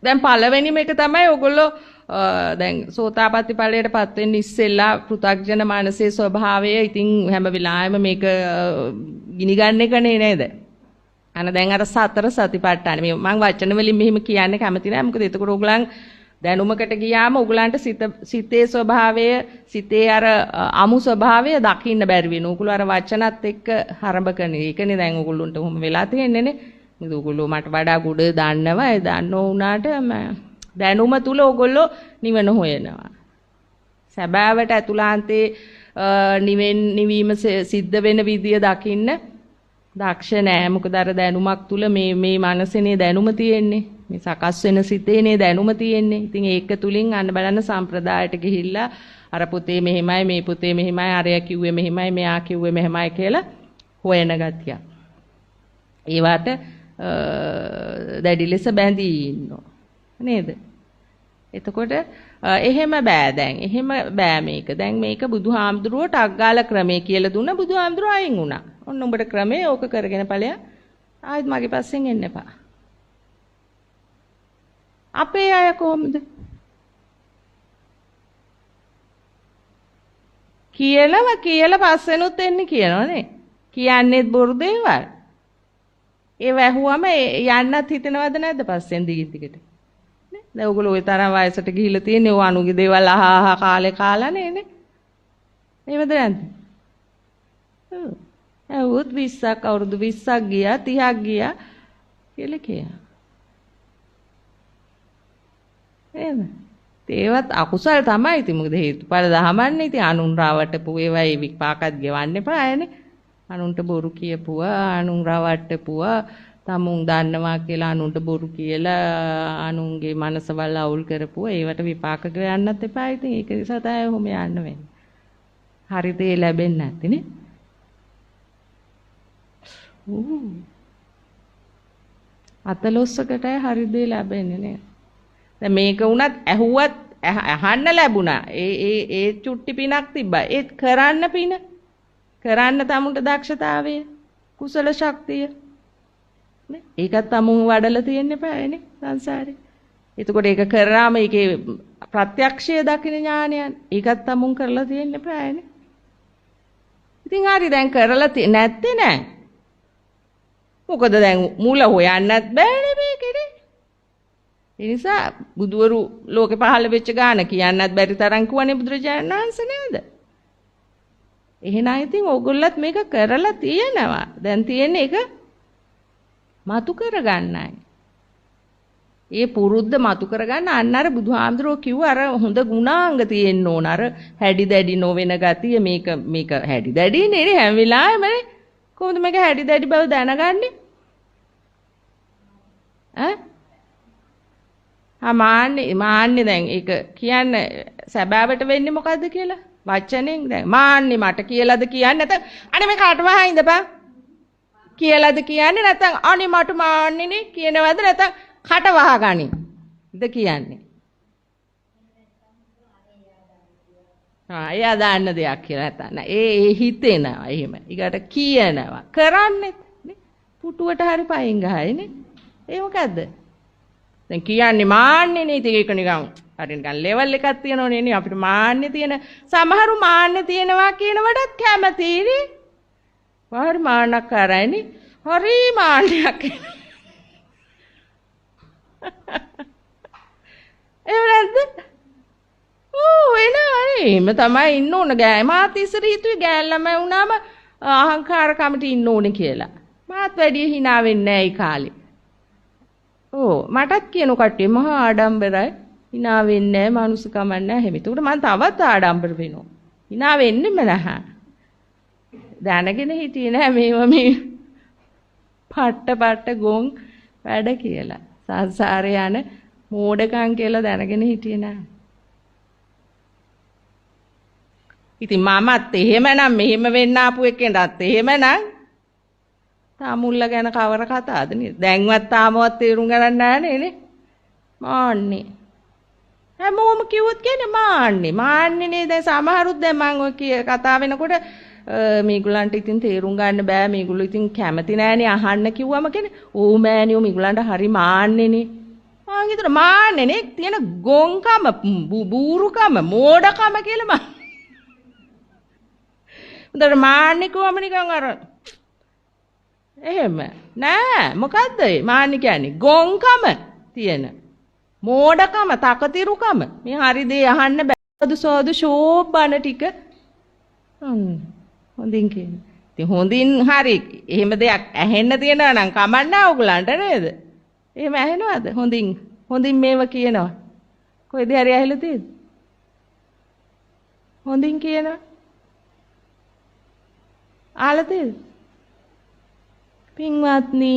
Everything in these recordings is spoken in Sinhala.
දැන් පළවෙනිම එක තමයි ඔයගොල්ලෝ දැන් සෝතාපට්ටි ඵලයටපත් වෙන්න ඉස්සෙල්ලා පෘථග්ජන මානසේ ස්වභාවය ඉතින් හැම වෙලාවෙම මේක ගිනි ගන්න එකනේ නේද? දැන් අර සතර සතිපට්ඨාන මේ මම වචන වලින් මෙහෙම කියන්න කැමති නෑ. මොකද එතකොට ඔයගලන් දැනුමකට ගියාම ඔයගලන්ට සිතේ ස්වභාවය, සිතේ අර අමු ස්වභාවය දකින්න බැරි වෙනවා. ඔයගොල්ලෝ අර වචනත් එක්ක හරඹ කරන. ඒකනේ දැන් ඔයගොල්ලන්ට ඔහොම වෙලා තියෙන්නේ නේ. මොකද ඔයගොල්ලෝ මට වඩා ගුඩ දන්නවා. ඒ දන්නෝ වුණාට දැනුම තුල ඔයගොල්ලෝ නිවන හොයනවා. සැබෑවට අතුලාන්තේ නිවීම සිද්ධ වෙන විදිය දකින්න දක්ෂ නෑ. මොකද අර දැනුමක් තුල මේ මනසේනේ දැනුම තියෙන්නේ. මේ සකස් වෙන සිතේනේ දැනුම තියෙන්නේ. ඉතින් ඒක තුලින් අන්න බලන්න සම්ප්‍රදායට ගිහිල්ලා අර පුතේ මෙහෙමයි මේ පුතේ මෙහෙමයි අරයා කිව්වේ මෙහෙමයි මෙයා කිව්වේ මෙහෙමයි කියලා හොයන ගතිය. ඒවට දැඩි ලෙස බැඳී ඉන්නවා. නේද? එතකොට එහෙම බෑ දැන්. එහෙම බෑ මේක. දැන් මේක බුදුහාමුදුරුවෝ ටග්ගාල ක්‍රමයේ කියලා දුන්න බුදුහාමුදුරුවෝ අයින් වුණා. ඔන්න උඹට ක්‍රමේ ඕක කරගෙන ඵලයක් ආයෙත් මගේ පස්සෙන් එන්න එපා. අපේ අය කොහොමද? කියලා පස්සෙනුත් එන්නේ කියනවනේ. කියන්නේත් බොරු දේවල්. ඒ වැහුවම යන්නත් හිතනවද නැද්ද පස්සෙන් දිගට? දැන් ඔයගොල්ලෝ ওই තරම් වයසට ගිහිල්ලා තියෙන්නේ ඔය අනුගේ දේවල් අහා කාලේ කාලානේ නේ. එහෙමද නැද්ද? ඔව්. ඇහුවොත් 20ක් අවුරුදු 20ක් ගියා 30ක් ගියා කියලා කියනවා. එහෙම. ඒවත් අකුසල් තමයි. ඉතින් මොකද හේතුඵල දහමන්නේ. ඉතින් අනුන් රවට්ටපු ඒවා ඒ විපාකත් ගෙවන්න එපායනේ. අනුන්ට බොරු කියපුවා, අනුන් රවට්ටපුවා, තමුන් දන්නවා කියලා අනුන්ට බොරු කියලා අනුන්ගේ මනසවල් අවුල් කරපුවා. ඒවට විපාක ගන්නත් එපා. ඉතින් ඒක නිසා තමයි ඔහොම යන්න වෙන්නේ. හරි දේ ලැබෙන්නේ නැතිනේ. අතලොස්සකටයි හරි දේ ලැබෙන්නේ නේ. දැන් මේක වුණත් ඇහුවත් අහන්න ලැබුණා. ඒ චුට්ටි පිනක් තිබ්බා. ඒත් කරන්න පින. කරන්න තමුන්ට දක්ෂතාවය, කුසල ශක්තිය. නේ? ඒකත් තමුන් වඩලා තියෙන්න එපානේ සංසාරේ. එතකොට ඒක කරාම ඒකේ ප්‍රත්‍යක්ෂය දකින ඥානයන්. ඒකත් තමුන් කරලා තියෙන්න එපානේ. ඉතින් හරි දැන් කරලා නැත්තේ නෑ. මොකද දැන් මූල හොයන්නත් බෑනේ මේකේ. ඒ නිසා බුදවරු ලෝකේ පහළ වෙච්ච ගාන කියන්නත් බැරි තරම් කිව්වනේ බුදුරජාණන් වහන්සේ නේද? එහෙනම් ඉතින් ඕගොල්ලත් මේක කරලා තියෙනවා. දැන් තියෙන්නේ ඒක මතු කරගන්නයි. ඒ පුරුද්ද මතු කරගන්න අන්න අර බුදුහාමුදුරුවෝ කිව්ව අර හොඳ ගුණාංග තියෙන්න ඕන. අර හැඩි දැඩි නොවන ගතිය මේක හැඩි දැඩි නේ හැම වෙලාවෙම. කොහොමද මේක හැඩි දැඩි බව දැනගන්නේ? මාන්නේ දැන් ඒක කියන්නේ සැබෑවට වෙන්නේ මොකද්ද කියලා? වචනෙන් දැන් මාන්නේ මට කියලාද කියන්නේ නැත්නම් අනේ මේ කාට වහා ඉඳපන් කියලාද කියන්නේ නැත්නම් අනේ මට මාන්නේනේ කියනවද නැත්නම් කට වහගනි ද කියන්නේ? එයා දාන්න දෙයක් කියලා නැත්නම් ඒ හිතෙනවා එහෙම. ඊකට කියනවා කරන්නේ නේ පුටුවට හරි පයින් ගහයිනේ. ඒ මොකද්ද? දැන් කියන්නේ මාන්නේනේ. ඉතින් ඒක නිකන් හරි නිකන් ලෙවල් එකක් තියෙනවනේ නේ අපිට මාන්නේ තියෙන. සමහරු මාන්නේ තියෙනවා කියන වඩත් කැමතිනේ. වහරි මාන්නක් කරයිනේ. හරි මාන්නයක්. ඒ නැද්ද? එනවනේ. එහෙම තමයි ඉන්න ඕන. මාත් ඉස්සර හිතුවේ ගෑන් ළමයි වුණාම අහංකාරකමට ඉන්න ඕනේ කියලා. මාත් වැඩි hina වෙන්නේ නැහැ ඒ කාලේ. මටත් කියන කට්ටිය මහා ආඩම්බරයි. hina වෙන්නේ නැහැ, මනුස්සකම නැහැ හැම. ඒකට මම තවත් ආඩම්බර වෙනවා. hina වෙන්නෙම නැහැ. දැනගෙන හිටියේ නැහැ මේවා මේ පට්ට ගොන් වැඩ කියලා. සංසාරේ යන මෝඩකම් කියලා දැනගෙන හිටියේ නැහැ. ඉතින් මමත් එහෙමනම් මෙහෙම වෙන්න ආපු එකෙන්වත් එහෙමනම් තාමුල්ල ගැන කවර කතාවද නේද? දැන්වත් තාමවත් තේරුම් ගන්න නැහැ නේ. මාන්නේ. හැමෝම කිව්වොත් කියන්නේ මාන්නේ. මාන්නේ නේ. දැන් සමහරුත් දැන් මම ඔය කතා වෙනකොට මේගොල්ලන්ට ඉතින් තේරුම් ගන්න බෑ. මේගොල්ලෝ ඉතින් කැමති නෑනේ අහන්න කිව්වම කියන්නේ "ඕ මෑනියෝ මේගොල්ලන්ට හරි මාන්නේනේ." මං හිතුවා මාන්නනේ තියෙන ගොංකම බූරුකම මෝඩකම කියලා මං. උදේට මාන්නේ කොහම නිකන් අර එහෙම නෑ මොකද්ද ඒ මාන්නේ කියන්නේ ගොංකම තියෙන මෝඩකම තකතිරුකම මේ හරි දේ අහන්න බෑ සෝදු ශෝබන ටික හොඳින් කියන. ඉතින් හොඳින් හරි එහෙම දෙයක් ඇහෙන්න තියනවා නම් කමන්නේ ඔයගලන්ට නේද? එහෙම ඇහෙනවද? හොඳින් මේව කියනවා. කොයිද හරි ඇහිලා තියෙද? හොඳින් කියනවා. ආලා තියෙද? පින්වත්නි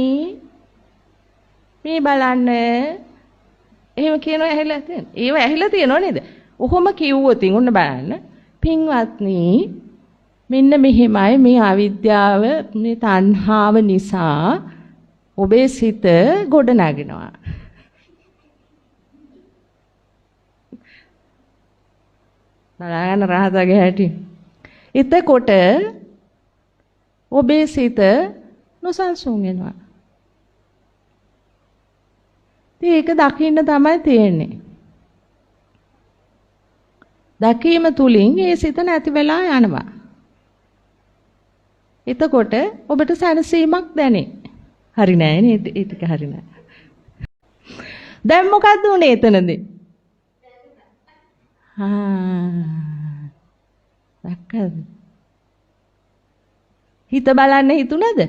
මේ බලන්න එහෙම කියනවා ඇහිලා තියෙන. ඒව ඇහිලා තියෙනව නේද? ඔහොම කිව්වොත් උන්න බලන්න. පින්වත්නි මෙන්න මෙහෙමයි මේ අවිද්‍යාව මේ තණ්හාව නිසා ඔබේ සිත ගොඩ නගිනවා. බලන්න රහතගේ හැටි. එතකොට ඔබේ සිත නොසන්සුන් වෙනවා. ඒක දකින්න තමයි තියෙන්නේ. දැකීම තුලින් ඒ සිත නැති වෙලා යනවා. එතකොට ඔබට සැනසීමක් දැනේ. හරි නෑ නේද? ඒක හරි නෑ. දැන් මොකද්ද උනේ එතනදී? දැක්කද? හිත බලන්න හිතුණද?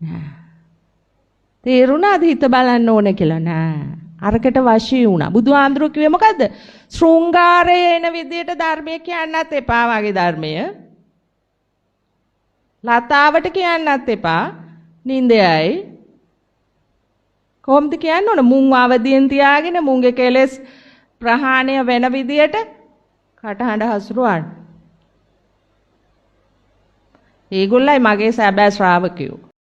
නෑ. තේරුණාද හිත බලන්න ඕන කියලා? නෑ. අරකට වශී වුණා. බුදුහාඳුරු කිව්වේ මොකද්ද? ශෘංගාරයේ එන විදියට ධර්මය කියන්නත් එපා වගේ ධර්මය. ලතාවට කියන්නත් එපා. නින්දයයි. කොහොමද කියන්න ඕන? මුං අවදියෙන් තියාගෙන මුංගේ කෙලෙස් ප්‍රහාණය වෙන විදියට කටහඬ හසුරුවන්න. ඒගොල්ලයි මගේ සැබෑ ශ්‍රාවකයෝ.